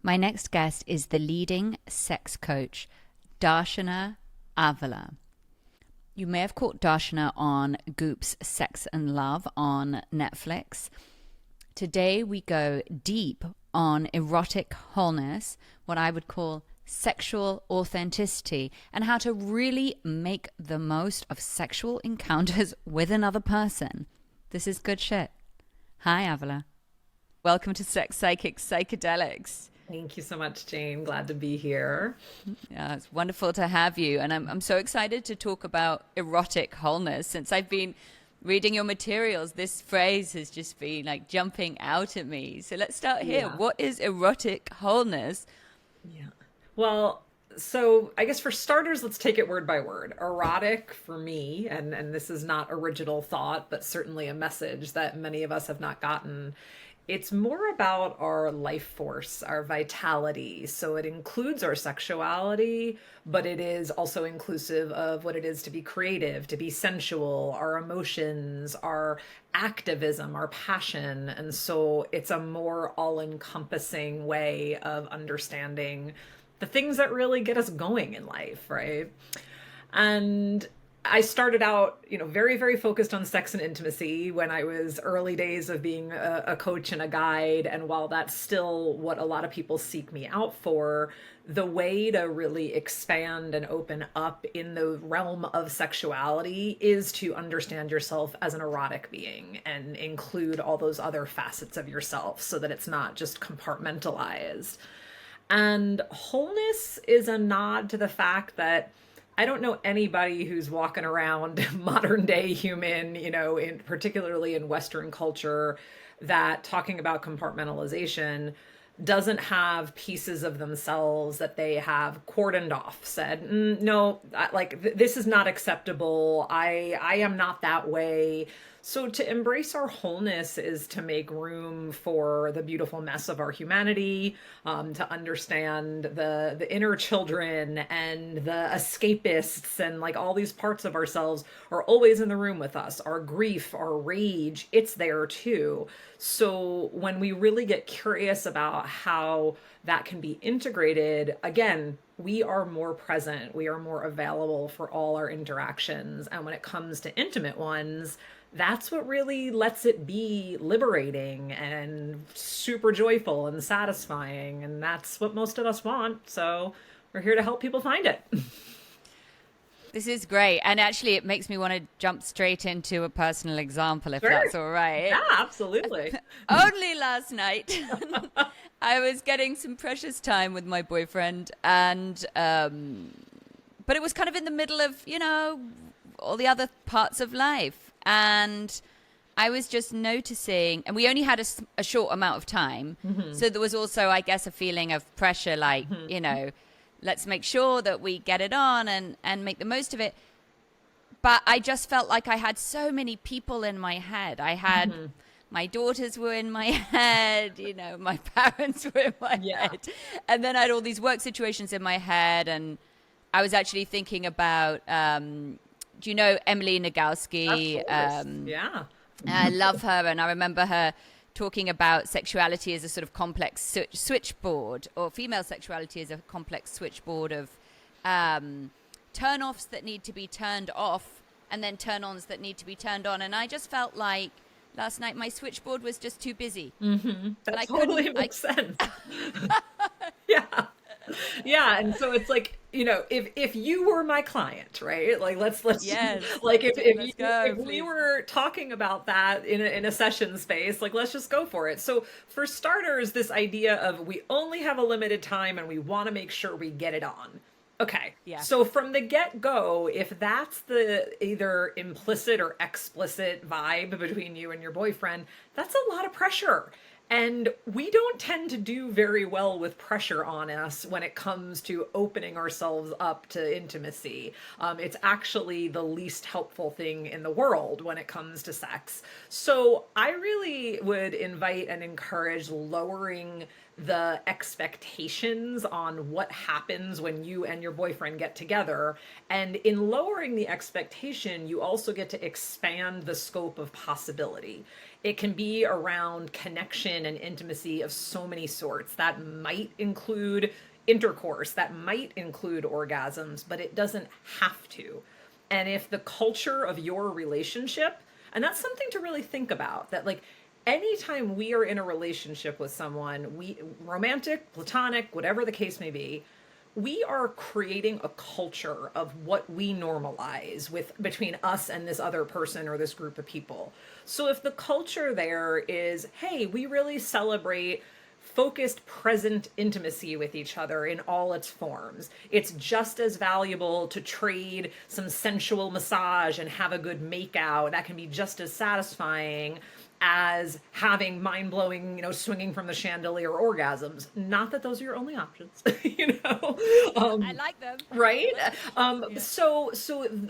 My next guest is the leading sex coach, Darshana Avila. You may have caught Darshana on Goop's Sex and Love on Netflix. Today we go deep on erotic wholeness, what I would call sexual authenticity, and how to really make the most of sexual encounters with another person. This is good shit. Hi, Avila. Welcome to Sex Psychic Psychedelics. Thank you so much, Jane. Glad to be here. Yeah, it's wonderful to have you. And I'm so excited to talk about erotic wholeness. Since I've been reading your materials, this phrase has just been like jumping out at me. So let's start here. Yeah. What is erotic wholeness? Yeah. Well, so I guess for starters, let's take it word by word. Erotic for me, and this is not original thought, but certainly a message that many of us have not gotten. It's more about our life force, our vitality. So it includes our sexuality, but it is also inclusive of what it is to be creative, to be sensual, our emotions, our activism, our passion. And so it's a more all-encompassing way of understanding the things that really get us going in life, right? And I started out, very, very focused on sex and intimacy when I was early days of being a coach and a guide. And while that's still what a lot of people seek me out for, the way to really expand and open up in the realm of sexuality is to understand yourself as an erotic being and include all those other facets of yourself so that it's not just compartmentalized. And wholeness is a nod to the fact that I don't know anybody who's walking around modern day human, particularly in Western culture, that talking about compartmentalization doesn't have pieces of themselves that they have cordoned off, said, no, this is not acceptable. I am not that way. So to embrace our wholeness is to make room for the beautiful mess of our humanity, to understand the inner children and the escapists, and like all these parts of ourselves are always in the room with us. Our grief, our rage, it's there too. So when we really get curious about how that can be integrated, again, we are more present, we are more available for all our interactions. And when it comes to intimate ones, that's what really lets it be liberating and super joyful and satisfying. And that's what most of us want. So we're here to help people find it. This is great. And actually, it makes me want to jump straight into a personal example, if that's all right. Yeah, absolutely. Only last night, I was getting some precious time with my boyfriend. And, but it was kind of in the middle of, all the other parts of life. And I was just noticing, and we only had a short amount of time. Mm-hmm. So there was also, I guess, a feeling of pressure, like, let's make sure that we get it on and make the most of it. But I just felt like I had so many people in my head. I had my daughters were in my head, my parents were in my head. And then I had all these work situations in my head. And I was actually thinking about, do you know Emily Nagoski? Yeah. I love her. And I remember her talking about sexuality as a sort of complex switchboard, or female sexuality as a complex switchboard of turn-offs that need to be turned off and then turn-ons that need to be turned on. And I just felt like last night my switchboard was just too busy. Mm-hmm. That totally makes sense. Yeah. Yeah, and so it's like, if you were my client, right? Like let's yes. Like if we were talking about that in a session space, like let's just go for it. So for starters, this idea of we only have a limited time and we want to make sure we get it on. Okay. Yeah. So from the get-go, if that's the either implicit or explicit vibe between you and your boyfriend, that's a lot of pressure. And we don't tend to do very well with pressure on us when it comes to opening ourselves up to intimacy. It's actually the least helpful thing in the world when it comes to sex. So I really would invite and encourage lowering the expectations on what happens when you and your boyfriend get together. And in lowering the expectation, you also get to expand the scope of possibility. It can be around connection and intimacy of so many sorts. That might include intercourse, that might include orgasms, but it doesn't have to. And if the culture of your relationship, and that's something to really think about, that like anytime we are in a relationship with someone, we romantic, platonic, whatever the case may be, we are creating a culture of what we normalize with between us and this other person or this group of people. So if the culture there is, hey, we really celebrate focused, present intimacy with each other in all its forms. It's just as valuable to trade some sensual massage and have a good makeout. That can be just as satisfying as having mind-blowing, swinging from the chandelier orgasms. Not that those are your only options, I like them. right? So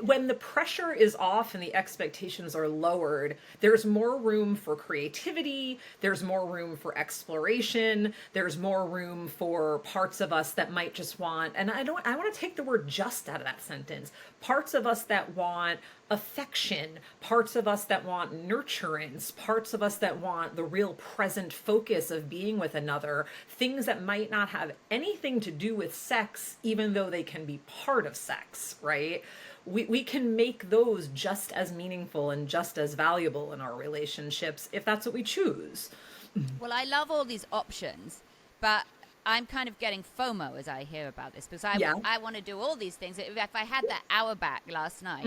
when the pressure is off and the expectations are lowered, there's more room for creativity, there's more room for exploration, there's more room for parts of us that might just want, and I want to take the word just out of that sentence, parts of us that want affection, parts of us that want nurturance, parts of us that want the real present focus of being with another, things that might not have anything to do with sex, even though they can be part of sex, right? We can make those just as meaningful and just as valuable in our relationships if that's what we choose. Well, I love all these options, but I'm kind of getting FOMO as I hear about this because I want to do all these things. If I had that hour back last night,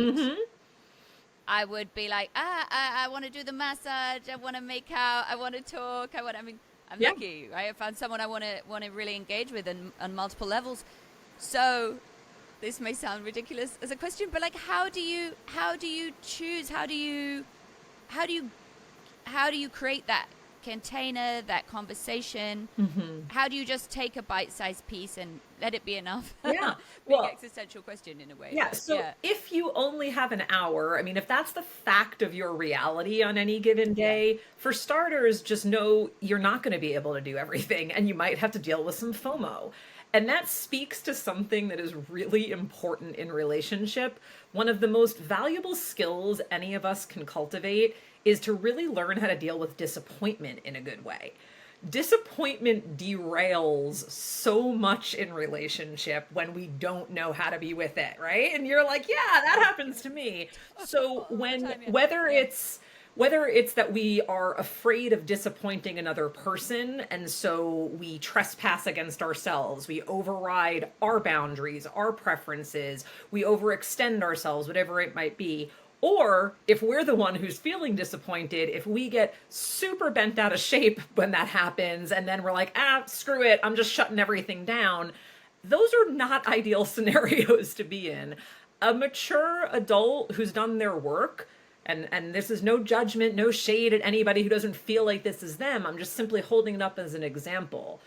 I would be like, I want to do the massage, I want to make out, I want to talk, I'm lucky, right? I found someone I want to really engage with on multiple levels. So this may sound ridiculous as a question, but like, how do you choose? How do you create that container, that conversation? How do you just take a bite-sized piece and let it be enough? Big existential question in a way. So if you only have an hour, I mean, if that's the fact of your reality on any given day, for starters, just know you're not going to be able to do everything, and you might have to deal with some FOMO. And that speaks to something that is really important in relationship. One of the most valuable skills any of us can cultivate is to really learn how to deal with disappointment in a good way. Disappointment derails so much in relationship when we don't know how to be with it, right? And you're like, yeah, that happens to me. So whether it's that we are afraid of disappointing another person, and so we trespass against ourselves, we override our boundaries, our preferences, we overextend ourselves, whatever it might be. Or if we're the one who's feeling disappointed, if we get super bent out of shape when that happens, and then we're like, screw it, I'm just shutting everything down. Those are not ideal scenarios to be in. A mature adult who's done their work, and this is no judgment, no shade at anybody who doesn't feel like this is them. I'm just simply holding it up as an example.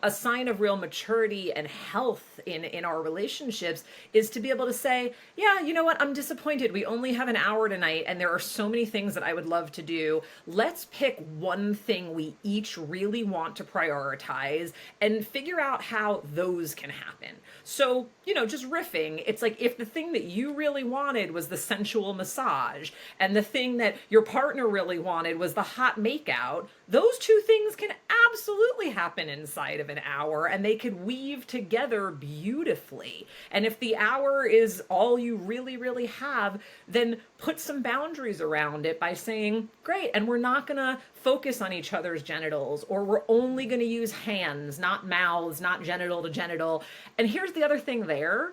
A sign of real maturity and health in our relationships is to be able to say, yeah, you know what? I'm disappointed. We only have an hour tonight, and there are so many things that I would love to do. Let's pick one thing we each really want to prioritize and figure out how those can happen. So, just riffing, it's like if the thing that you really wanted was the sensual massage, and the thing that your partner really wanted was the hot makeout, those two things can absolutely happen inside of an hour, and they could weave together beautifully. And if the hour is all you really, really have, then put some boundaries around it by saying, great, and we're not going to focus on each other's genitals, or we're only going to use hands, not mouths, not genital to genital. And here's the other thing there.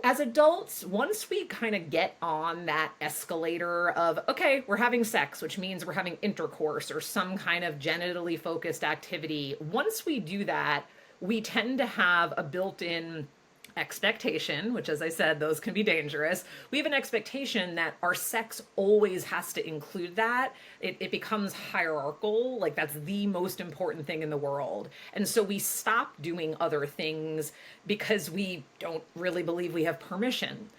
As adults, once we kind of get on that escalator of, okay, we're having sex, which means we're having intercourse or some kind of genitally focused activity, once we do that, we tend to have a built-in expectation, which, as I said, those can be dangerous. We have an expectation that our sex always has to include that. It becomes hierarchical, like that's the most important thing in the world. And so we stop doing other things because we don't really believe we have permission.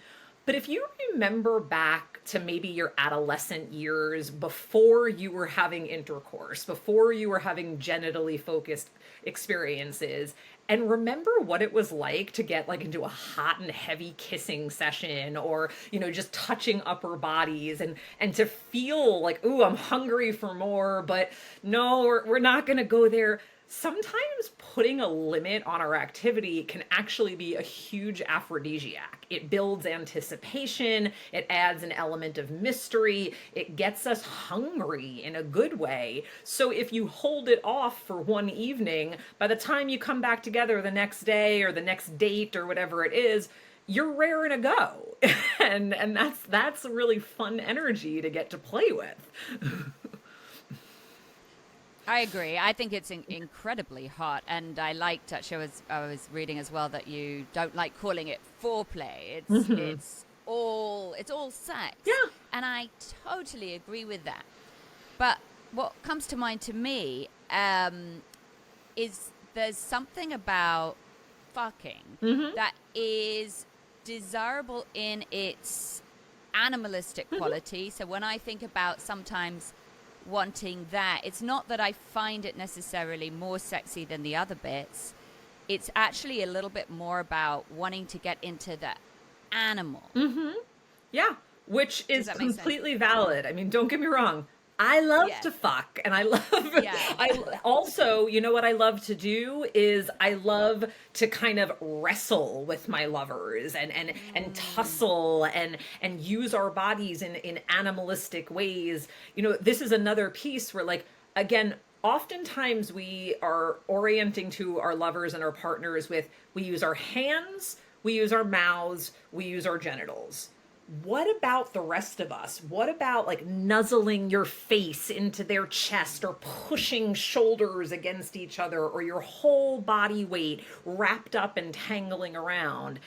But if you remember back to maybe your adolescent years before you were having intercourse, before you were having genitally focused experiences, and remember what it was like to get like into a hot and heavy kissing session, or just touching upper bodies, and to feel like, ooh, I'm hungry for more, but no, we're not going to go there. Sometimes putting a limit on our activity can actually be a huge aphrodisiac. It builds anticipation, it adds an element of mystery, it gets us hungry in a good way. So if you hold it off for one evening, by the time you come back together the next day or the next date or whatever it is, you're raring to go. and that's a really fun energy to get to play with. I agree. I think it's incredibly hot, and I liked. Actually, I was reading as well that you don't like calling it foreplay. It's all sex. Yeah. And I totally agree with that. But what comes to mind to me is there's something about fucking that is desirable in its animalistic quality. So when I think about sometimes wanting that, it's not that I find it necessarily more sexy than the other bits. It's actually a little bit more about wanting to get into the animal. Yeah, which is completely valid. I mean, don't get me wrong. I love to fuck, and I love, I also, what I love to do is I love to kind of wrestle with my lovers and tussle and use our bodies in animalistic ways. This is another piece where, like, again, oftentimes we are orienting to our lovers and our partners with, we use our hands, we use our mouths, we use our genitals. What about the rest of us? What about like nuzzling your face into their chest, or pushing shoulders against each other, or your whole body weight wrapped up and tangling around?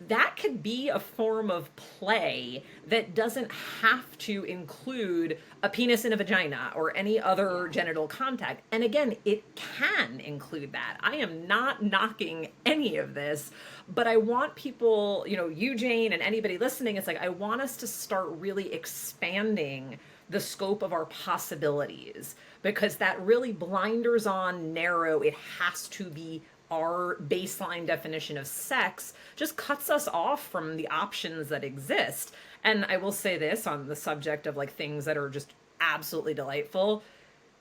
That could be a form of play that doesn't have to include a penis and a vagina or any other genital contact. And again, it can include that. I am not knocking any of this, but I want people, you, Jane, and anybody listening, it's like, I want us to start really expanding the scope of our possibilities, because that really blinders on narrow, it has to be our baseline definition of sex, just cuts us off from the options that exist. And I will say this on the subject of like things that are just absolutely delightful.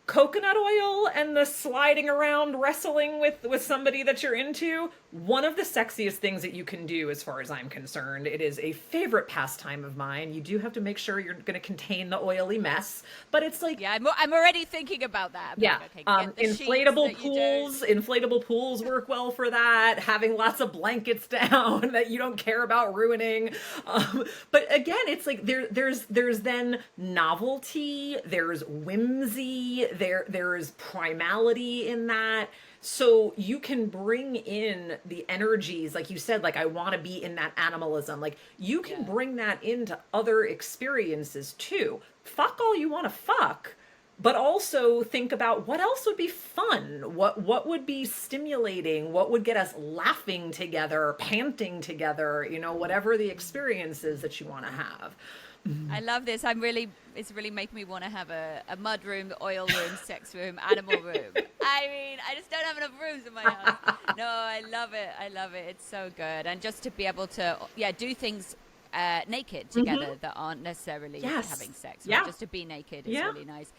Coconut oil and the sliding around wrestling with somebody that you're into, one of the sexiest things that you can do as far as I'm concerned. It is a favorite pastime of mine. You do have to make sure you're going to contain the oily mess, but it's like... Yeah, I'm already thinking about that. Yeah, like, okay, inflatable pools work well for that. Having lots of blankets down that you don't care about ruining. But again, it's like there's then novelty, there's whimsy, there's primality in that. So you can bring in the energies, like you said, like I want to be in that animalism. Like you can bring that into other experiences too. Fuck all you want to fuck, but also think about what else would be fun. What would be stimulating? What would get us laughing together, panting together, whatever the experiences that you want to have. I love this. It's really making me want to have a mud room, oil room, sex room, animal room. I mean, I just don't have enough rooms in my house. No, I love it. It's so good. And just to be able to, do things naked together that aren't necessarily having sex. Right? Just to be naked is really nice.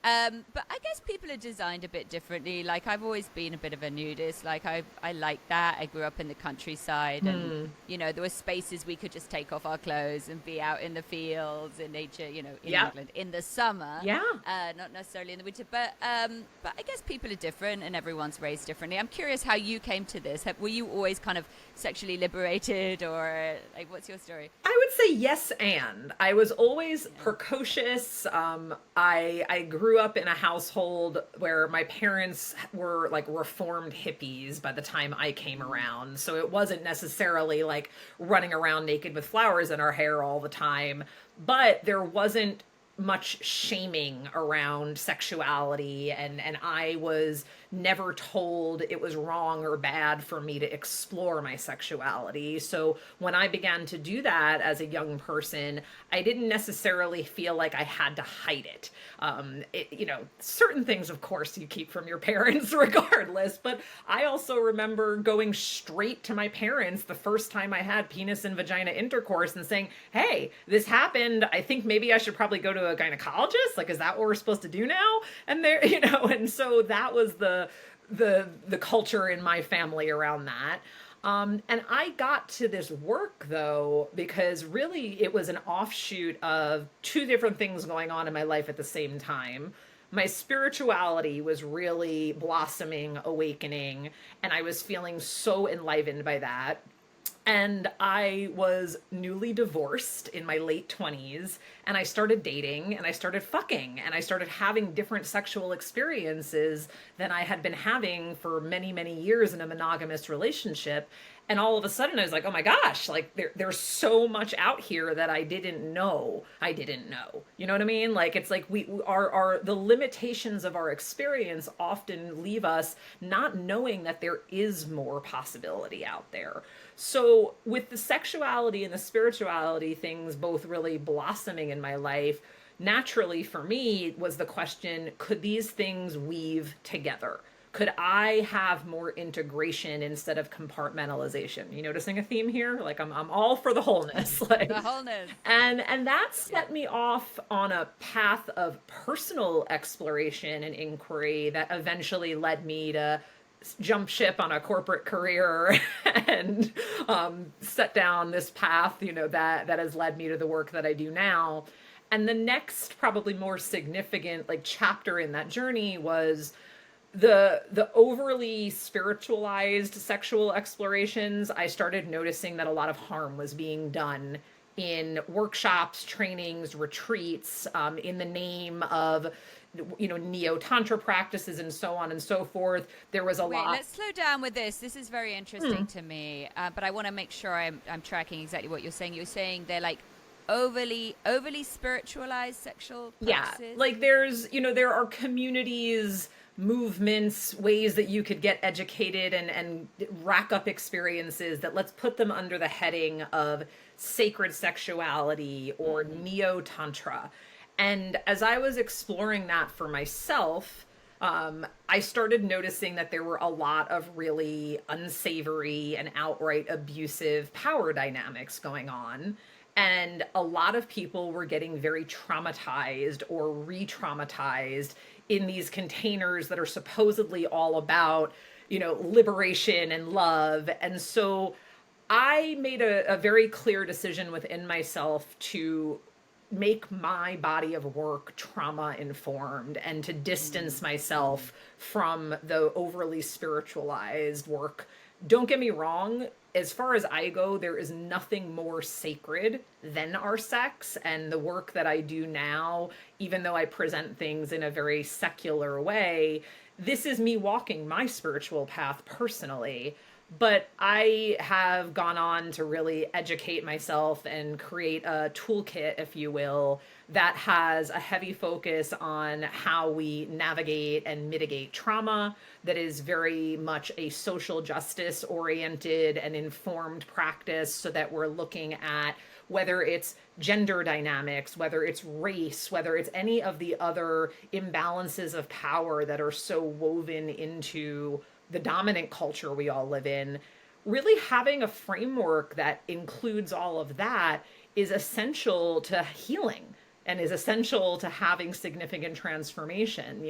But I guess people are designed a bit differently. Like I've always been a bit of a nudist. Like I like that. I grew up in the countryside, and there were spaces we could just take off our clothes and be out in the fields in nature. In England in the summer. Not necessarily in the winter. But I guess people are different, and everyone's raised differently. I'm curious how you came to this. Were you always kind of sexually liberated, or like what's your story? I would say yes, and I was always precocious. I grew up in a household where my parents were like reformed hippies by the time I came around. So it wasn't necessarily like running around naked with flowers in our hair all the time, but there wasn't much shaming around sexuality, and I was never told it was wrong or bad for me to explore my sexuality. So when I began to do that as a young person, I didn't necessarily feel like I had to hide it. Certain things, of course, you keep from your parents regardless. But I also remember going straight to my parents the first time I had penis and vagina intercourse and saying, hey, this happened. I think maybe I should probably go to a gynecologist. Like, is that what we're supposed to do now? And there, and so that was the culture in my family around that. And I got to this work though, because really it was an offshoot of two different things going on in my life at the same time. My spirituality was really blossoming, awakening, and I was feeling so enlivened by that. And I was newly divorced in my late 20s, and I started dating and I started fucking and I started having different sexual experiences than I had been having for many, many years in a monogamous relationship. And all of a sudden I was like, oh my gosh, like there's so much out here that I didn't know. You know what I mean? Like, it's like we are the limitations of our experience often leave us not knowing that there is more possibility out there. So with the sexuality and the spirituality things both really blossoming in my life, naturally for me was the question, could these things weave together? Could I have more integration instead of compartmentalization? You noticing a theme here? Like I'm all for the wholeness. Like, The wholeness. And that set me off on a path of personal exploration and inquiry that eventually led me to jump ship on a corporate career and set down this path, that has led me to the work that I do now. And the next, probably more significant chapter in that journey was the overly spiritualized sexual explorations. I started noticing that a lot of harm was being done in workshops, trainings, retreats, in the name of neo-tantra practices and so on and so forth. There was a lot. Let's slow down with this. This is very interesting to me, but I want to make sure I'm tracking exactly what you're saying. You're saying they're like overly spiritualized sexual practices? Yeah, like there are communities, movements, ways that you could get educated and rack up experiences that let's put them under the heading of sacred sexuality or neo-tantra. And as I was exploring that for myself, I started noticing that there were a lot of really unsavory and outright abusive power dynamics going on. And a lot of people were getting very traumatized or re-traumatized in these containers that are supposedly all about, liberation and love. And so I made a very clear decision within myself to make my body of work trauma informed and to distance myself from the overly spiritualized work. Don't get me wrong, as far as I go, there is nothing more sacred than our sex, and the work that I do now, even though I present things in a very secular way, this is me walking my spiritual path personally. But I have gone on to really educate myself and create a toolkit, if you will, that has a heavy focus on how we navigate and mitigate trauma, that is very much a social justice oriented and informed practice, so that we're looking at whether it's gender dynamics, whether it's race, whether it's any of the other imbalances of power that are so woven into the dominant culture we all live in. Really having a framework that includes all of that is essential to healing and is essential to having significant transformation.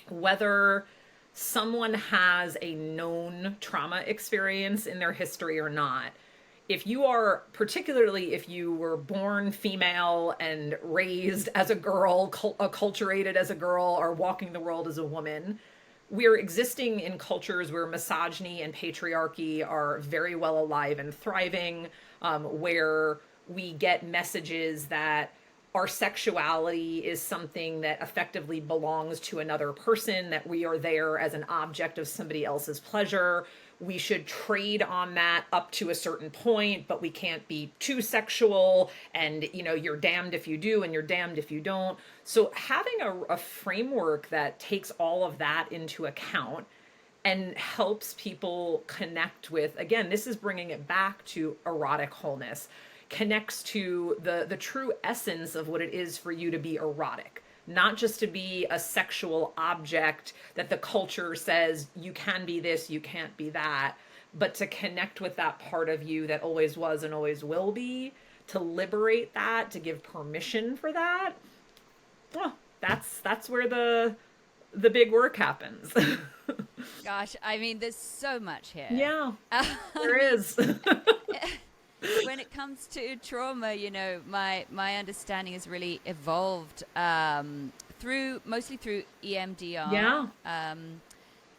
Whether someone has a known trauma experience in their history or not, if you were born female and raised as a girl, acculturated as a girl, or walking the world as a woman, we're existing in cultures where misogyny and patriarchy are very well alive and thriving, where we get messages that our sexuality is something that effectively belongs to another person, that we are there as an object of somebody else's pleasure. We should trade on that up to a certain point, but we can't be too sexual. And, you're damned if you do and you're damned if you don't. So having a framework that takes all of that into account and helps people connect with, again, this is bringing it back to erotic wholeness, connects to the true essence of what it is for you to be erotic, not just to be a sexual object that the culture says you can be this, you can't be that, but to connect with that part of you that always was and always will be, to liberate that, to give permission for that. Well, that's where the big work happens. Gosh, I mean, there's so much here. Yeah, there is. When it comes to trauma, my understanding has really evolved mostly through EMDR, Yeah.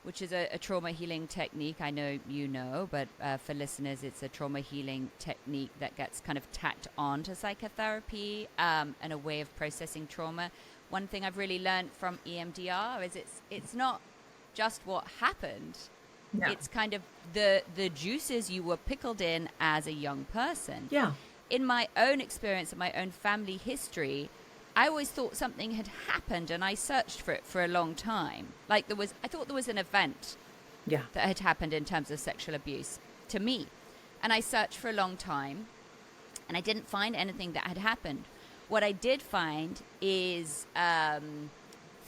which is a trauma healing technique. I know but for listeners, it's a trauma healing technique that gets kind of tacked on to psychotherapy and a way of processing trauma. One thing I've really learned from EMDR is it's not just what happened. Yeah. It's kind of the juices you were pickled in as a young person. Yeah. In my own experience and my own family history, I always thought something had happened, and I searched for it for a long time. I thought there was an event Yeah. that had happened in terms of sexual abuse to me. And I searched for a long time, and I didn't find anything that had happened. What I did find is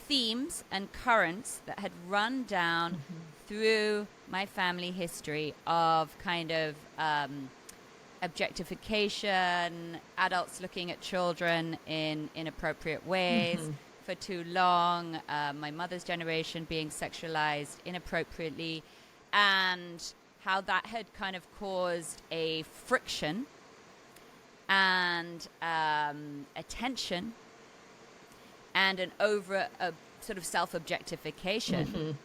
themes and currents that had run down through my family history of kind of objectification, adults looking at children in inappropriate ways for too long, my mother's generation being sexualized inappropriately, and how that had kind of caused a friction and a tension and an a sort of self-objectification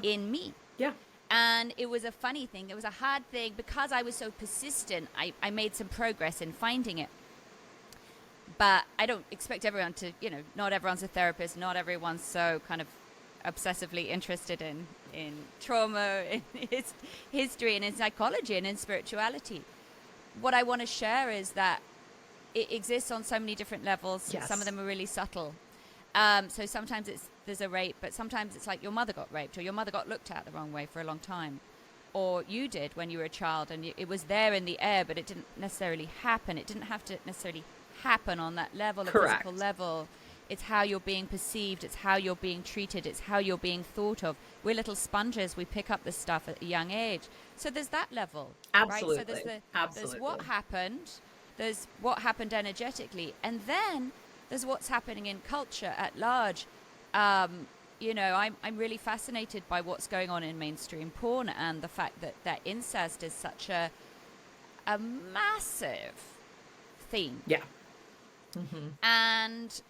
in me. Yeah. And it was a funny thing. It was a hard thing because I was so persistent. I made some progress in finding it. But I don't expect everyone to, not everyone's a therapist. Not everyone's so kind of obsessively interested in trauma, in history, and in psychology, and in spirituality. What I want to share is that it exists on so many different levels. Yes. Some of them are really subtle. So sometimes there's a rape, but sometimes it's like your mother got raped, or your mother got looked at the wrong way for a long time, or you did when you were a child, and it was there in the air, but it didn't necessarily happen. It didn't have to necessarily happen on that level, the Correct. physical level. It's how you're being perceived. It's how you're being treated. It's how you're being thought of. We're little sponges. We pick up this stuff at a young age. So there's that level. Absolutely. Right? So there's Absolutely. there's what happened. There's what happened energetically. And then there's what's happening in culture at large. I'm really fascinated by what's going on in mainstream porn, and the fact that incest is such a massive theme. Yeah. And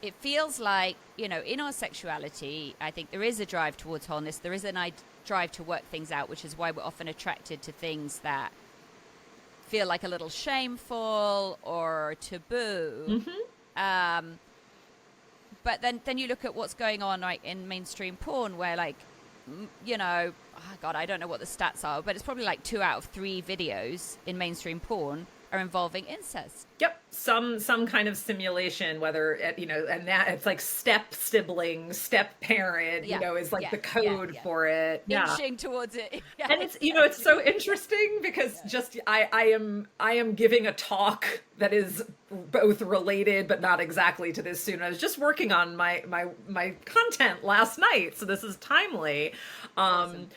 it feels like, in our sexuality, I think there is a drive towards wholeness. There is a drive to work things out, which is why we're often attracted to things that feel like a little shameful or taboo. But then you look at what's going on in mainstream porn, where oh God, I don't know what the stats are, but it's probably like 2 out of 3 videos in mainstream porn are involving incest. Yep. Some kind of simulation, whether and that it's like step sibling, step parent, is like the code for it. Inching towards it. Yeah. And it's so interesting because just I am giving a talk that is both related but not exactly to this soon. I was just working on my content last night, so this is timely. Awesome.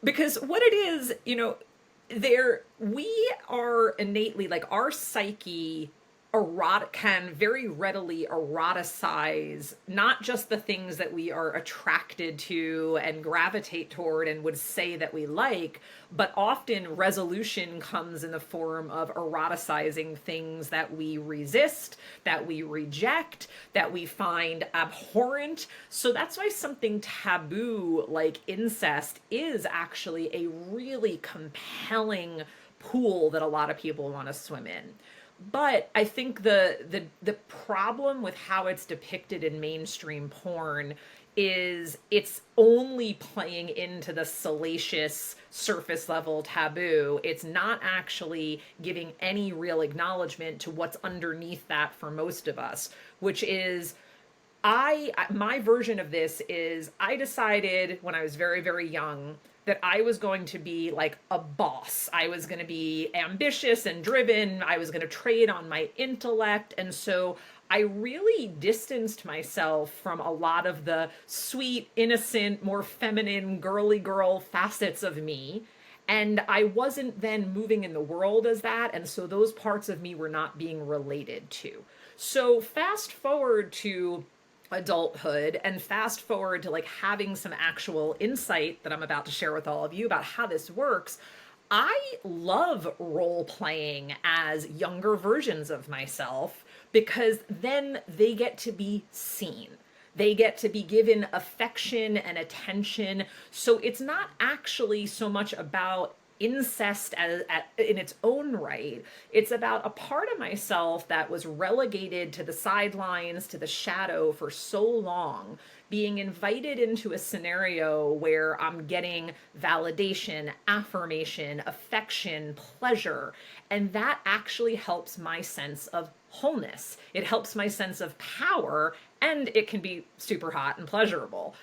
Because what it is, we are innately, like, our psyche can very readily eroticize not just the things that we are attracted to and gravitate toward and would say that we like, but often resolution comes in the form of eroticizing things that we resist, that we reject, that we find abhorrent. So that's why something taboo like incest is actually a really compelling pool that a lot of people want to swim in. But I think the problem with how it's depicted in mainstream porn is it's only playing into the salacious surface level taboo. It's not actually giving any real acknowledgement to what's underneath that for most of us, which is my version of this is I decided when I was very, very young that I was going to be like a boss. I was going to be ambitious and driven. I was going to trade on my intellect. And so I really distanced myself from a lot of the sweet, innocent, more feminine, girly girl facets of me. And I wasn't then moving in the world as that. And so those parts of me were not being related to. So fast forward to adulthood and fast forward to like having some actual insight that I'm about to share with all of you about how this works. I love role playing as younger versions of myself because then they get to be seen. They get to be given affection and attention. So it's not actually so much about incest in its own right. It's about a part of myself that was relegated to the sidelines, to the shadow for so long, being invited into a scenario where I'm getting validation, affirmation, affection, pleasure. And that actually helps my sense of wholeness. It helps my sense of power, and it can be super hot and pleasurable.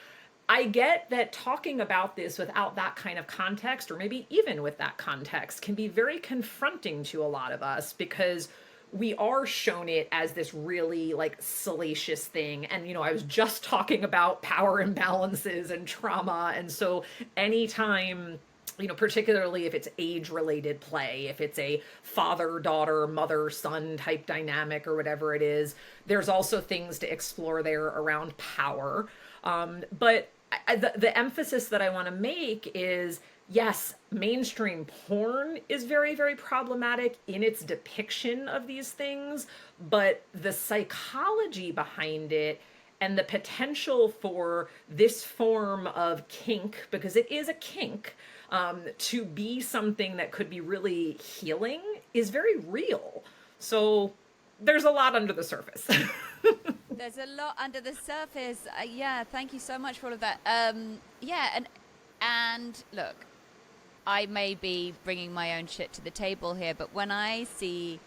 I get that talking about this without that kind of context, or maybe even with that context, can be very confronting to a lot of us because we are shown it as this really like salacious thing. And, you know, I was just talking about power imbalances and trauma. And so anytime, you know, particularly if it's age-related play, if it's a father-daughter, mother-son type dynamic or whatever it is, there's also things to explore there around power. But the emphasis that I want to make is, yes, mainstream porn is very, very problematic in its depiction of these things, but the psychology behind it and the potential for this form of kink, because it is a kink, to be something that could be really healing is very real. So there's a lot under the surface. There's a lot under the surface. Yeah, thank you so much for all of that. Yeah, and look, I may be bringing my own shit to the table here, but when I see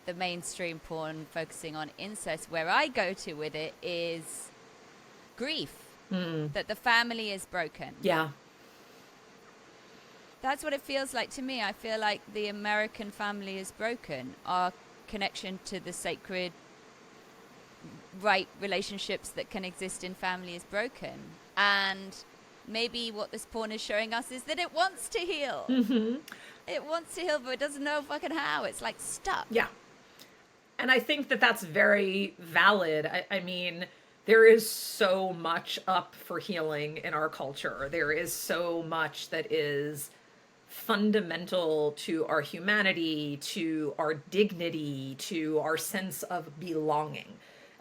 the mainstream porn focusing on incest, where I go to with it is grief, that the family is broken. Yeah. That's what it feels like to me. I feel like the American family is broken. Our connection to the sacred right relationships that can exist in family is broken. And maybe what this porn is showing us is that it wants to heal. Mm-hmm. It wants to heal, but it doesn't know fucking how. It's like stuck. Yeah. And I think that that's very valid. I mean, there is so much up for healing in our culture. There is so much that is fundamental to our humanity, to our dignity, to our sense of belonging.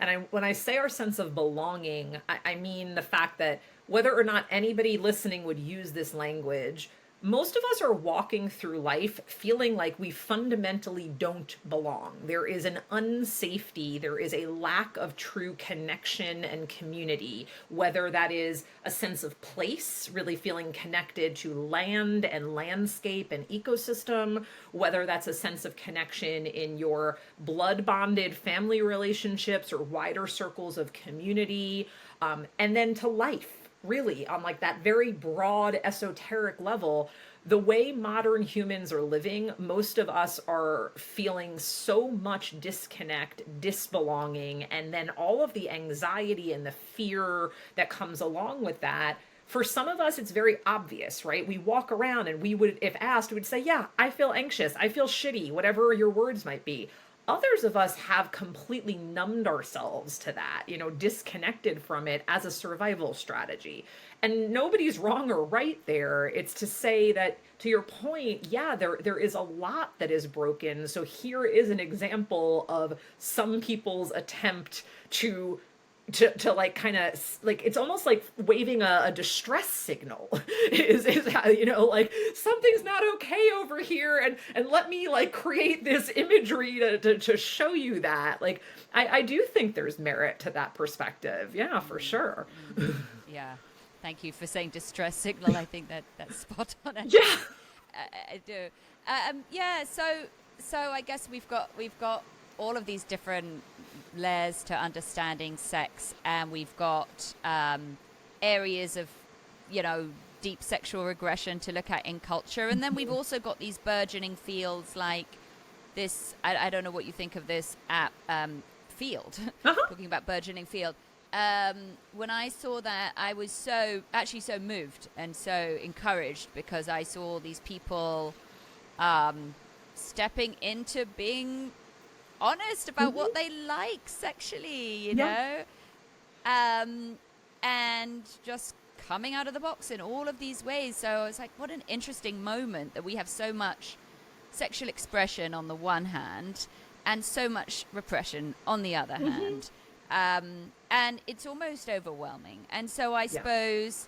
And when I say our sense of belonging, I mean the fact that whether or not anybody listening would use this language, most of us are walking through life feeling like we fundamentally don't belong. There is an unsafety, there is a lack of true connection and community, whether that is a sense of place, really feeling connected to land and landscape and ecosystem, whether that's a sense of connection in your blood bonded family relationships or wider circles of community, and then to life. Really, on like that very broad esoteric level, the way modern humans are living, most of us are feeling so much disconnect, disbelonging, and then all of the anxiety and the fear that comes along with that. For some of us, it's very obvious, right? We walk around and we would, if asked, we would say, yeah, I feel anxious, I feel shitty, whatever your words might be. Others of us have completely numbed ourselves to that, you know, disconnected from it as a survival strategy. And nobody's wrong or right there. It's to say that, to your point, yeah, there is a lot that is broken. So here is an example of some people's attempt to to like kind of like, it's almost like waving a distress signal is how, you know, like something's not okay over here, and let me like create this imagery to show you that. Like I do think there's merit to that perspective. Yeah, for sure. Yeah. Thank you for saying distress signal. I think that's spot on. Yeah. Actually. I do. Yeah. So I guess we've got all of these different layers to understanding sex, and we've got areas of, you know, deep sexual regression to look at in culture, and then we've also got these burgeoning fields like this. I don't know what you think of this app, field. Talking about burgeoning field. When I saw that, I was so moved and so encouraged, because I saw these people stepping into being honest about what they like sexually, you know, and just coming out of the box in all of these ways. So I was like, what an interesting moment that we have so much sexual expression on the one hand and so much repression on the other hand. And it's almost overwhelming. And so I suppose,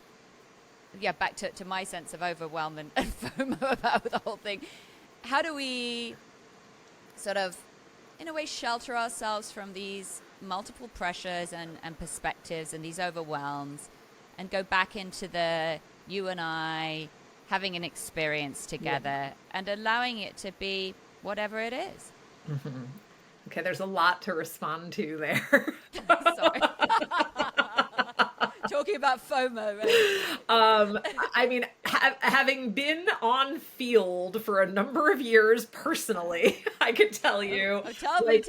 back to my sense of overwhelm and FOMO about the whole thing. How do we sort of, in a way, shelter ourselves from these multiple pressures and perspectives and these overwhelms, and go back into the you and I having an experience together and allowing it to be whatever it is? Okay, there's a lot to respond to there. Sorry. Talking about FOMO, right? I mean, having been on field for a number of years personally, I could tell you. Tell me.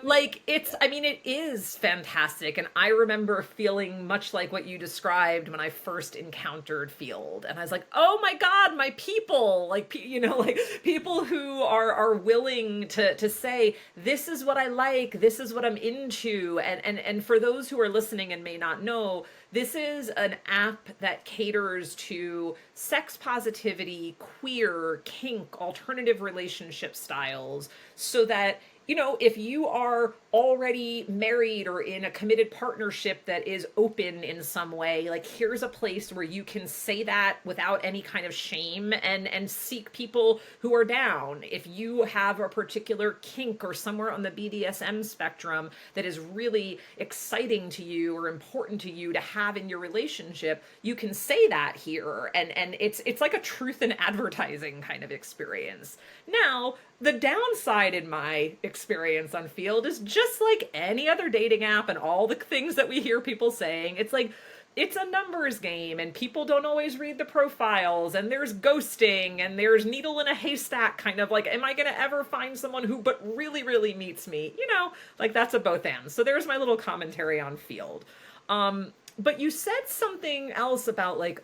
Like, I mean, it is fantastic. And I remember feeling much like what you described when I first encountered field. And I was like, oh my God, my people, like, you know, like people who are willing to say, this is what I like, this is what I'm into. And for those who are listening and may not know, this is an app that caters to sex positivity, queer, kink, alternative relationship styles, so that, you know, if you are already married or in a committed partnership that is open in some way, like, here's a place where you can say that without any kind of shame and seek people who are down. If you have a particular kink or somewhere on the BDSM spectrum that is really exciting to you or important to you to have in your relationship, you can say that here. And it's like a truth in advertising kind of experience. Now, the downside in my experience on Field is just like any other dating app and all the things that we hear people saying. It's like, it's a numbers game, and people don't always read the profiles, and there's ghosting, and there's needle in a haystack kind of like, am I going to ever find someone who but really, really meets me? You know, like, that's a both ends. So there's my little commentary on Field. But you said something else about, like,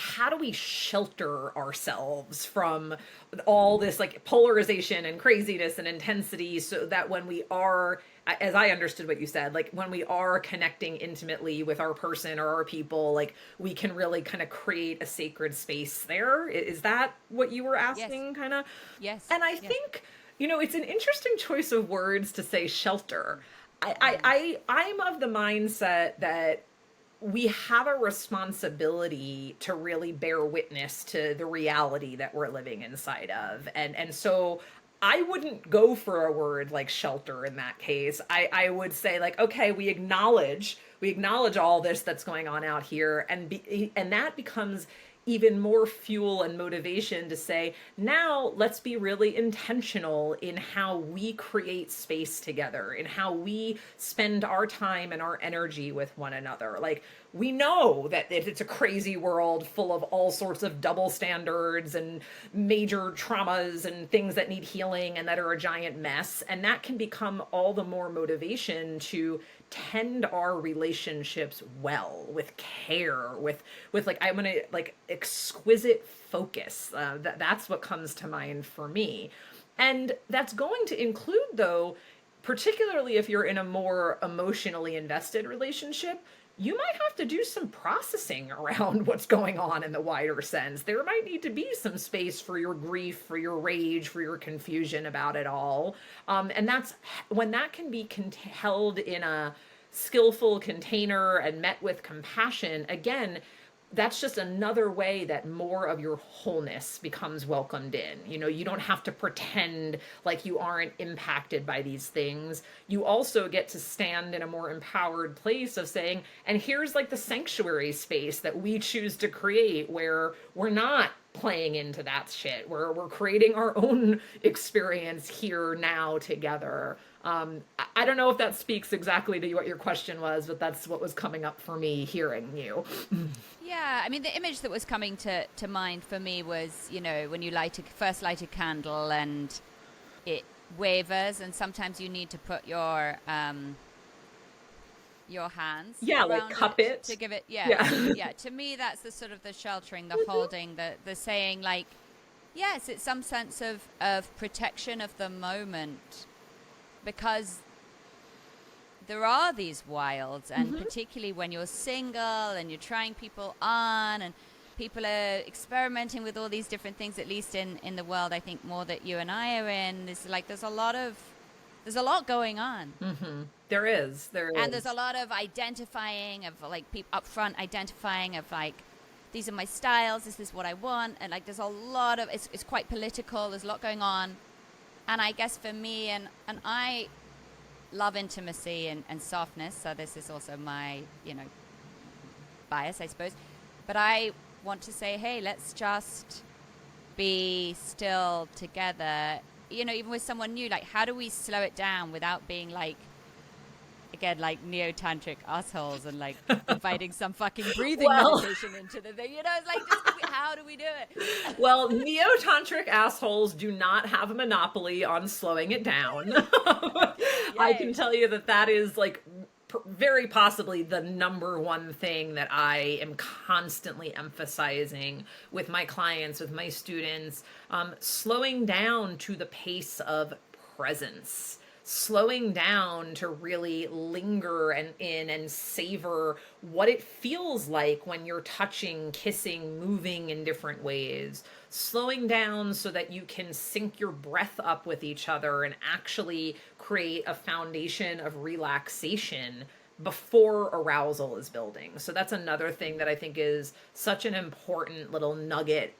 how do we shelter ourselves from all this like polarization and craziness and intensity, so that when we are, as I understood what you said, like when we are connecting intimately with our person or our people, like we can really kind of create a sacred space there. Is that what you were asking? Yes. Kind of? Yes. And I think, you know, it's an interesting choice of words to say shelter. I'm of the mindset that we have a responsibility to really bear witness to the reality that we're living inside of. And so I wouldn't go for a word like shelter in that case. I would say, like, okay, we acknowledge all this that's going on out here, and that becomes even more fuel and motivation to say, now let's be really intentional in how we create space together, in how we spend our time and our energy with one another. Like, we know that it's a crazy world full of all sorts of double standards and major traumas and things that need healing and that are a giant mess. And that can become all the more motivation to tend our relationships well, with care, with like, I'm gonna like exquisite focus. That's what comes to mind for me. And that's going to include, though, particularly if you're in a more emotionally invested relationship, you might have to do some processing around what's going on in the wider sense. There might need to be some space for your grief, for your rage, for your confusion about it all. And that's when that can be held in a skillful container and met with compassion, again, that's just another way that more of your wholeness becomes welcomed in. You know, you don't have to pretend like you aren't impacted by these things. You also get to stand in a more empowered place of saying, and here's like the sanctuary space that we choose to create where we're not playing into that shit, where we're creating our own experience here now together. I don't know if that speaks exactly to what your question was, but that's what was coming up for me hearing you. Yeah, I mean, the image that was coming to mind for me was, you know, when you first light a candle and it wavers, and sometimes you need to put your hands Like cup it to give it, yeah. yeah. To me, that's the sort of the sheltering, the holding, the saying, like, yes, it's some sense of protection of the moment, because there are these wilds, and particularly when you're single and you're trying people on and people are experimenting with all these different things, at least in the world, I think more that you and I are in, is like there's a lot going on. There is. And there's a lot of identifying of like upfront identifying of like, these are my styles, this is what I want, and like there's a lot of it's quite political, there's a lot going on. And I guess for me, and I love intimacy and softness, so this is also my, you know, bias, I suppose. But I want to say, hey, let's just be still together. You know, even with someone new, like, how do we slow it down without being like, again, like neo-tantric assholes and like inviting some fucking breathing meditation into the thing, you know? It's like, just how do we do it? Well, neo-tantric assholes do not have a monopoly on slowing it down. I can tell you that is like very possibly the number one thing that I am constantly emphasizing with my clients, with my students, slowing down to the pace of presence. Slowing down to really linger and savor what it feels like when you're touching, kissing, moving in different ways. Slowing down so that you can sync your breath up with each other and actually create a foundation of relaxation before arousal is building. So that's another thing that I think is such an important little nugget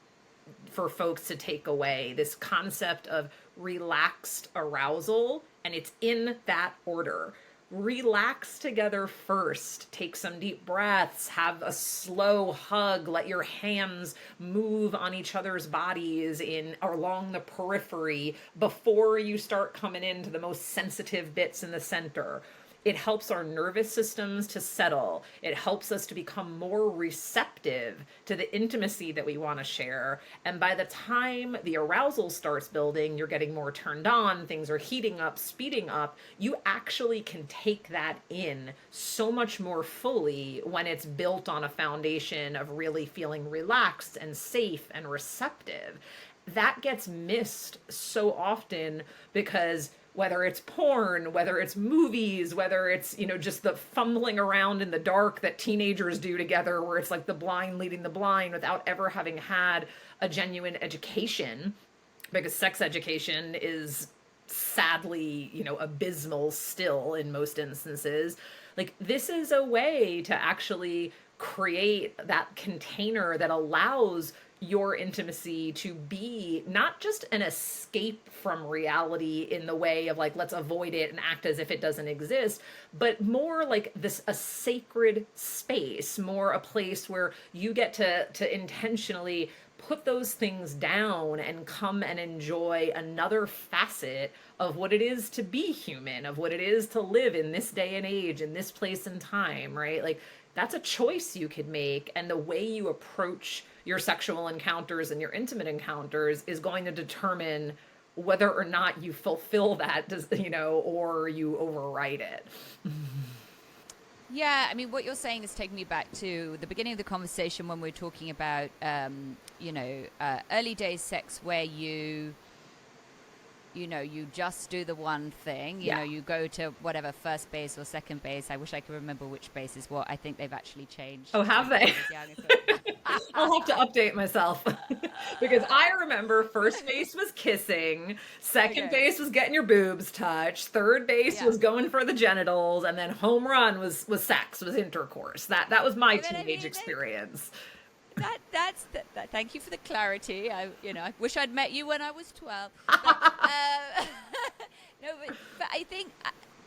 for folks to take away, this concept of relaxed arousal, and it's in that order. Relax together first. Take some deep breaths, have a slow hug, let your hands move on each other's bodies along the periphery before you start coming into the most sensitive bits in the center. It helps our nervous systems to settle. It helps us to become more receptive to the intimacy that we want to share. And by the time the arousal starts building, you're getting more turned on, things are heating up, speeding up. You actually can take that in so much more fully when it's built on a foundation of really feeling relaxed and safe and receptive. That gets missed so often because whether it's porn, whether it's movies, whether it's, you know, just the fumbling around in the dark that teenagers do together, where it's like the blind leading the blind without ever having had a genuine education, because sex education is sadly, you know, abysmal still in most instances. Like, this is a way to actually create that container that allows your intimacy to be not just an escape from reality in the way of like, let's avoid it and act as if it doesn't exist, but more like a sacred space, more a place where you get to intentionally put those things down and come and enjoy another facet of what it is to be human, of what it is to live in this day and age, in this place and time, right? Like, that's a choice you could make. And the way you approach your sexual encounters and your intimate encounters is going to determine whether or not you fulfill that, you know, or you override it. Yeah, I mean, what you're saying is taking me back to the beginning of the conversation when we were talking about, you know, early days sex where you just do the one thing. You know, you go to whatever first base or second base. I wish I could remember which base is what. I think they've actually changed. Oh, have they? I'll have to update myself. Because I remember first base was kissing, second Okay. base was getting your boobs touched, third base Yeah. was going for the genitals, and then home run was sex, was intercourse. That was my But I teenage mean, experience. thank you for the clarity. I wish I'd met you when I was 12. But no, but I think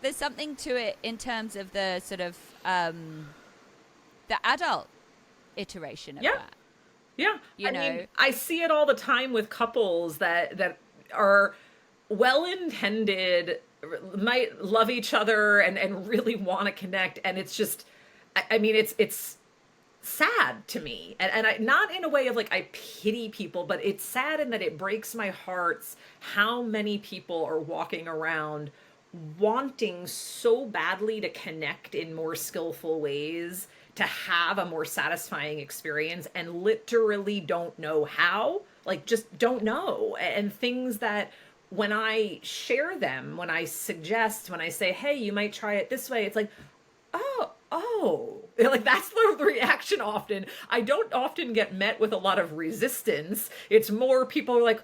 there's something to it in terms of the sort of the adult iteration of Yeah. that. Yeah. You I mean, know, I see it all the time with couples that are well intended, might love each other and really want to connect. And it's just, I mean, it's sad to me. And I, not in a way of like, I pity people, but it's sad in that it breaks my hearts how many people are walking around wanting so badly to connect in more skillful ways, to have a more satisfying experience, and literally don't know how, like just don't know. And things that when I share them, when I suggest, when I say, hey, you might try it this way, it's like, oh, like that's the reaction often. I don't often get met with a lot of resistance. It's more people are like,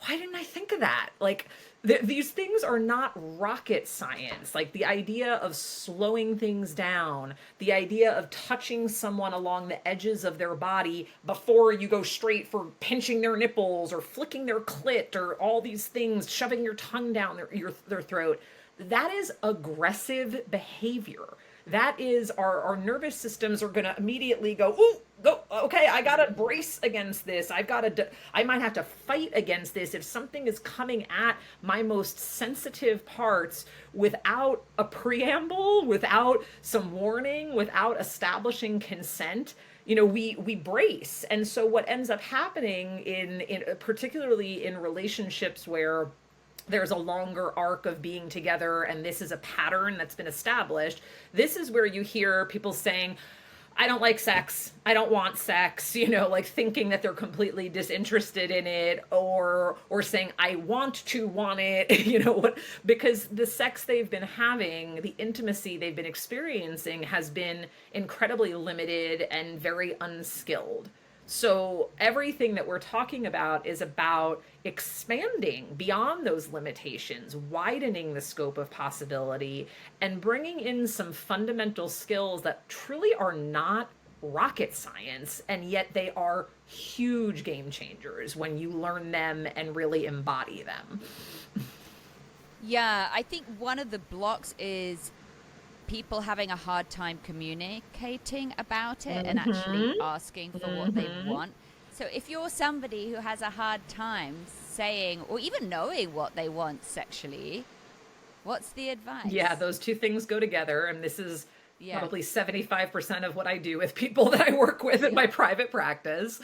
why didn't I think of that? Like, these things are not rocket science. Like the idea of slowing things down, the idea of touching someone along the edges of their body before you go straight for pinching their nipples or flicking their clit or all these things, shoving your tongue down their throat. That is aggressive behavior. That is our nervous systems are going to immediately go, ooh, go, okay, I got to brace against this. I might have to fight against this if something is coming at my most sensitive parts without a preamble, without some warning, without establishing consent. You know, we brace. And so what ends up happening in particularly in relationships where there's a longer arc of being together and this is a pattern that's been established, this is where you hear people saying, I don't like sex, I don't want sex, you know, like thinking that they're completely disinterested in it, or saying I want it, you know, what, because the sex they've been having, the intimacy they've been experiencing has been incredibly limited and very unskilled. So everything that we're talking about is about expanding beyond those limitations, widening the scope of possibility, and bringing in some fundamental skills that truly are not rocket science, and yet they are huge game changers when you learn them and really embody them. yeah, I think one of the blocks is people having a hard time communicating about it and actually asking for what they want. So if you're somebody who has a hard time saying or even knowing what they want sexually, what's the advice? Yeah, those two things go together. And this is probably Yeah. 75% of what I do with people that I work with in my private practice.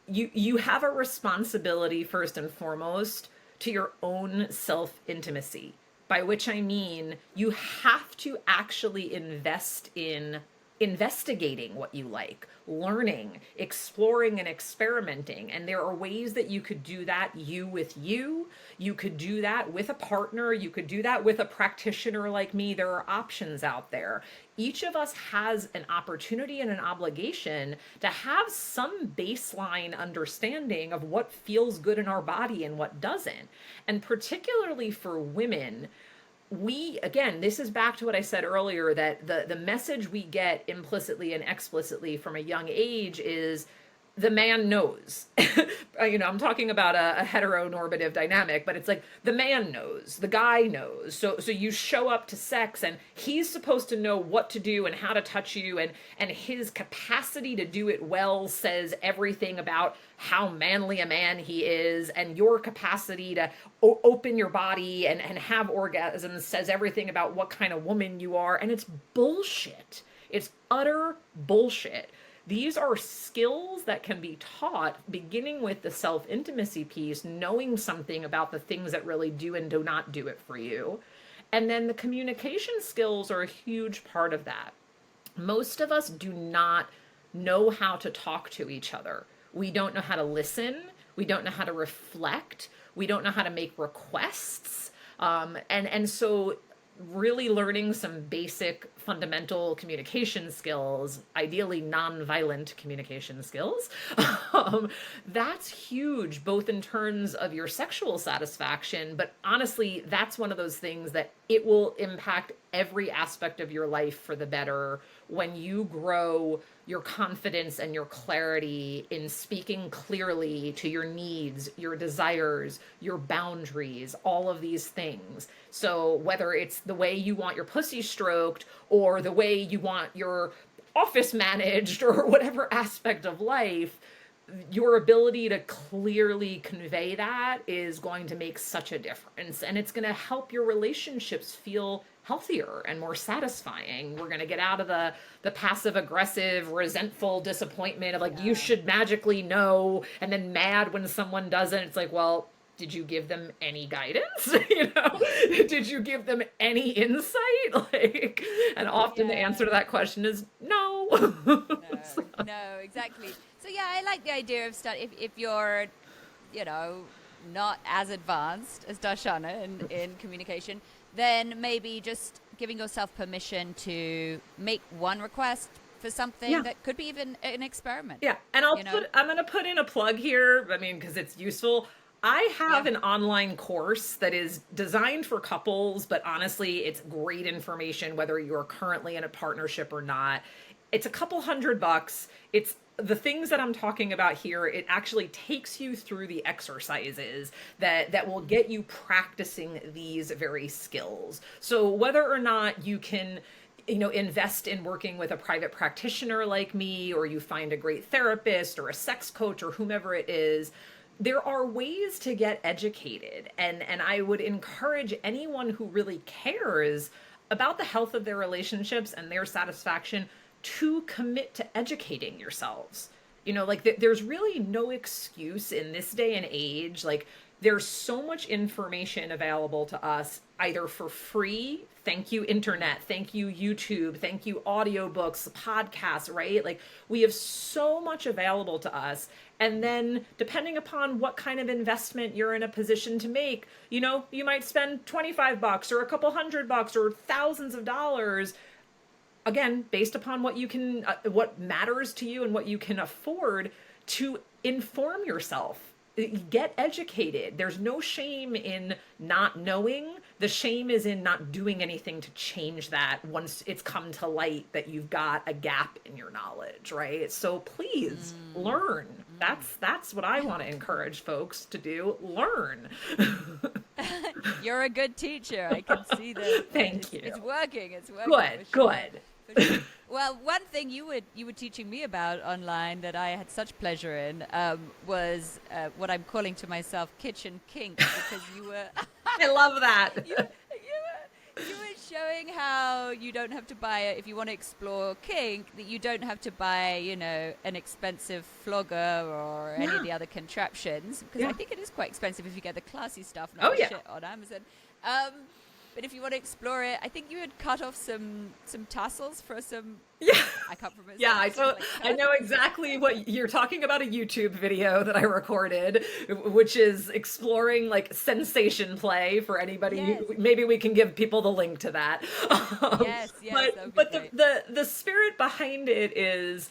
You have a responsibility, first and foremost, to your own self intimacy, by which I mean you have to actually invest in investigating what you like, learning, exploring, and experimenting. And there are ways that you could do that you with you. You could do that with a partner. You could do that with a practitioner like me. There are options out there. Each of us has an opportunity and an obligation to have some baseline understanding of what feels good in our body and what doesn't. And particularly for women, we, again, this is back to what I said earlier, that the message we get implicitly and explicitly from a young age is the man knows. You know, I'm talking about a heteronormative dynamic, but it's like the man knows, the guy knows. So you show up to sex and he's supposed to know what to do and how to touch you, and his capacity to do it well says everything about how manly a man he is, and your capacity to open your body and have orgasms says everything about what kind of woman you are. And it's bullshit. It's utter bullshit. These are skills that can be taught, beginning with the self-intimacy piece, knowing something about the things that really do and do not do it for you. And then the communication skills are a huge part of that. Most of us do not know how to talk to each other. We don't know how to listen. We don't know how to reflect. We don't know how to make requests. And so really learning some basic fundamental communication skills, ideally non-violent communication skills, that's huge, both in terms of your sexual satisfaction, but honestly, that's one of those things that it will impact every aspect of your life for the better when you grow your confidence and your clarity in speaking clearly to your needs, your desires, your boundaries, all of these things. So whether it's the way you want your pussy stroked or the way you want your office managed or whatever aspect of life, your ability to clearly convey that is going to make such a difference. And it's going to help your relationships feel healthier and more satisfying. We're going to get out of the passive aggressive, resentful disappointment of like, you should magically know, and then mad when someone doesn't. It's like, well, did you give them any guidance? Did you give them any insight? Like, and often the answer to that question is no. No, exactly. So yeah, I like the idea of if you're, not as advanced as Darshana in communication, then maybe just giving yourself permission to make one request for something that could be even an experiment. Yeah, and I'm going to put in a plug here. I mean, because it's useful. I have an online course that is designed for couples, but honestly, it's great information whether you're currently in a partnership or not. It's a couple $100. It's the things that I'm talking about here. It actually takes you through the exercises that will get you practicing these very skills. So whether or not you can invest in working with a private practitioner like me, or you find a great therapist or a sex coach or whomever it is, there are ways to get educated. And I would encourage anyone who really cares about the health of their relationships and their satisfaction to commit to educating yourselves. There's really no excuse in this day and age. Like, there's so much information available to us, either for free. Thank you, internet. Thank you, YouTube. Thank you, audiobooks, podcasts, right? Like, we have so much available to us. And then depending upon what kind of investment you're in a position to make, you might spend $25 or a couple $100 or thousands of dollars, again, based upon what you can, what matters to you and what you can afford, to inform yourself. Get educated. There's no shame in not knowing. The shame is in not doing anything to change that once it's come to light that you've got a gap in your knowledge, right? So please learn. That's what I want to encourage folks to do. Learn. You're a good teacher. I can see that. Thank you. It's working. Good. Good. Well, one thing you were teaching me about online that I had such pleasure in was what I'm calling to myself kitchen kink, because you were I love that. you were showing how you don't have to buy it if you want to explore kink, that you don't have to buy an expensive flogger or any of the other contraptions, because I think it is quite expensive if you get the classy stuff, not shit on Amazon. But if you want to explore it, I think you had cut off some tassels for some. Yeah. I can't remember. Yeah, I know exactly what you're talking about. A YouTube video that I recorded, which is exploring like sensation play for anybody. Yes. Maybe we can give people the link to that. Yes. But the spirit behind it is,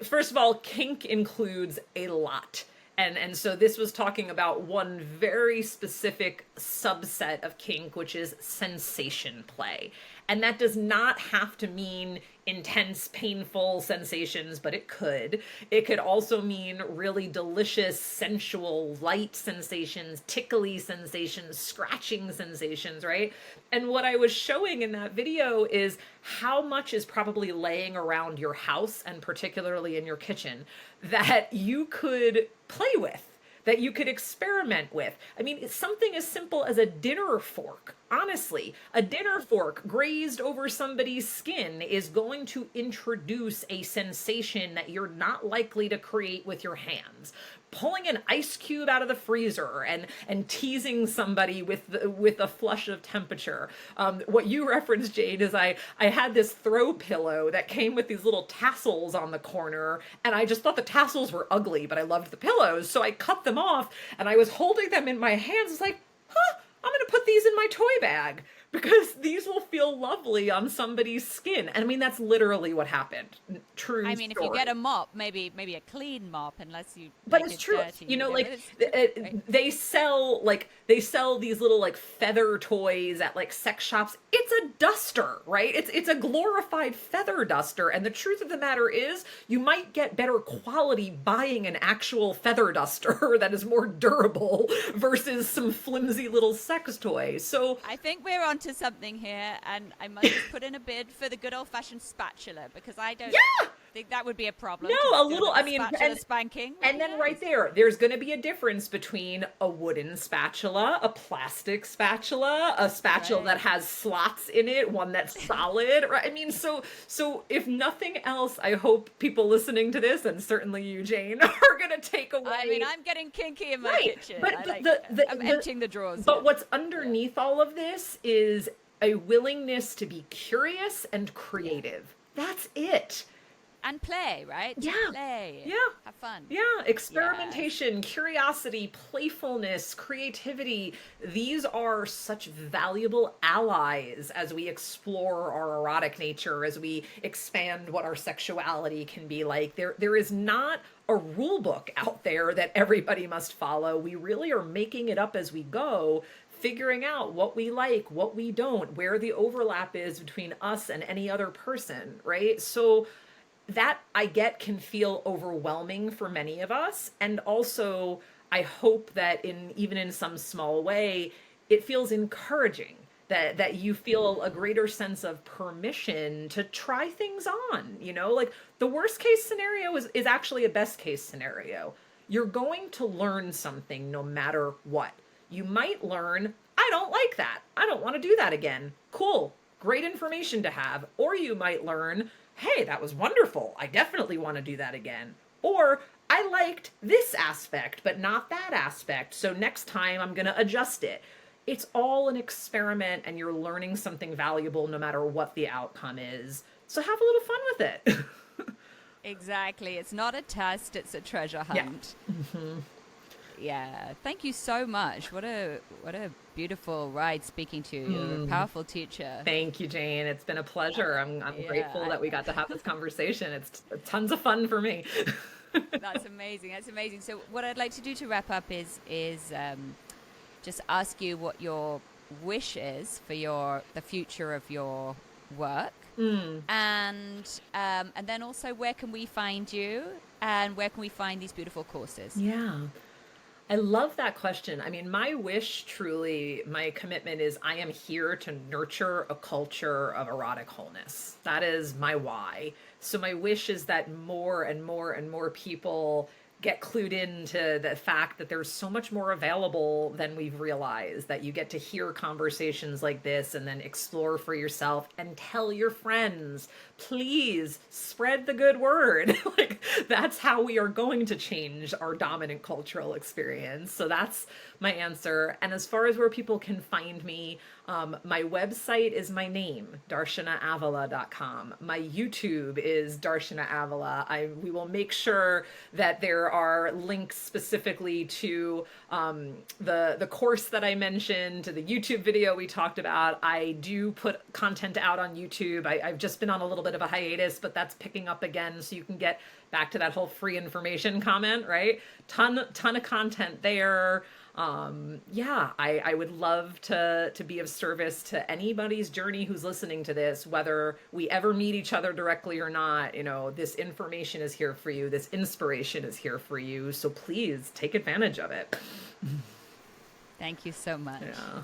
first of all, kink includes a lot. And so this was talking about one very specific subset of kink, which is sensation play. And that does not have to mean intense, painful sensations, but it could. It could also mean really delicious, sensual, light sensations, tickly sensations, scratching sensations, right? And what I was showing in that video is how much is probably laying around your house, and particularly in your kitchen, that you could play with, that you could experiment with. I mean, it's something as simple as a dinner fork. Honestly, a dinner fork grazed over somebody's skin is going to introduce a sensation that you're not likely to create with your hands. Pulling an ice cube out of the freezer and teasing somebody with a flush of temperature. What you referenced, Jane, is I had this throw pillow that came with these little tassels on the corner, and I just thought the tassels were ugly, but I loved the pillows, so I cut them off, and I was holding them in my hands. It's like, I'm going to put these in my toy bag. because these will feel lovely on somebody's skin. And I mean, that's literally what happened. True I mean, if story. you get a mop, maybe a clean mop, unless you But make it's it true, dirty. you know, But like it's true, right? they sell these little like feather toys at like sex shops. It's a duster, right? It's a glorified feather duster. And the truth of the matter is, you might get better quality buying an actual feather duster that is more durable versus some flimsy little sex toy. So I think we're onto something here, and I must just put in a bid for the good old-fashioned spatula, because I don't think that would be a problem. no, a do little. the I mean, spatula spanking. and then right there's going to be a difference between a wooden spatula, a plastic spatula, a spatula that Right. has slots in it, one that's solid, right? I mean, so if nothing else, I hope people listening to this, and certainly you, Jane, are going to take away. I mean, I'm getting kinky in my Right, kitchen. but I I'm the emptying the drawers. but here. what's underneath all of this is a willingness to be curious and creative. That's it. And play, right? Yeah. Play. Yeah. Have fun. Yeah, experimentation, curiosity, playfulness, creativity. These are such valuable allies as we explore our erotic nature, as we expand what our sexuality can be like. There is not a rule book out there that everybody must follow. We really are making it up as we go, figuring out what we like, what we don't, where the overlap is between us and any other person, right? So that I get can feel overwhelming for many of us. And also, I hope that even in some small way, it feels encouraging, that you feel a greater sense of permission to try things on. You know, like the worst case scenario is actually a best case scenario. You're going to learn something no matter what. You might learn, I don't like that. I don't want to do that again. Cool. Great information to have. Or you might learn, hey, that was wonderful. I definitely want to do that again. Or I liked this aspect, but not that aspect. So next time I'm going to adjust it. It's all an experiment, and you're learning something valuable no matter what the outcome is. So have a little fun with it. Exactly. It's not a test, it's a treasure hunt. Yeah. Thank you so much. What a beautiful ride speaking to you. You're a powerful teacher. Thank you, Jane. It's been a pleasure. I'm grateful that we got to have this conversation. It's tons of fun for me. That's amazing. That's amazing. So what I'd like to do to wrap up is just ask you what your wish is for the future of your work. And then also, where can we find you, and where can we find these beautiful courses? Yeah. I love that question. I mean, my wish, truly, my commitment is I am here to nurture a culture of erotic wholeness. That is my why. So my wish is that more and more and more people get clued into the fact that there's so much more available than we've realized, that you get to hear conversations like this and then explore for yourself and tell your friends. Please spread the good word. Like, that's how we are going to change our dominant cultural experience. So that's my answer. And as far as where people can find me, my website is my name, darshanaavila.com. My YouTube is Darshana Avila. We will make sure that there are links specifically to the course that I mentioned, to the YouTube video we talked about. I do put content out on YouTube. I've just been on a little bit of a hiatus, but that's picking up again, so you can get back to that whole free information comment, right? Ton of content there. I would love to be of service to anybody's journey who's listening to this, whether we ever meet each other directly or not. You know, this information is here for you. This inspiration is here for you. So please take advantage of it. Thank you so much. Yeah.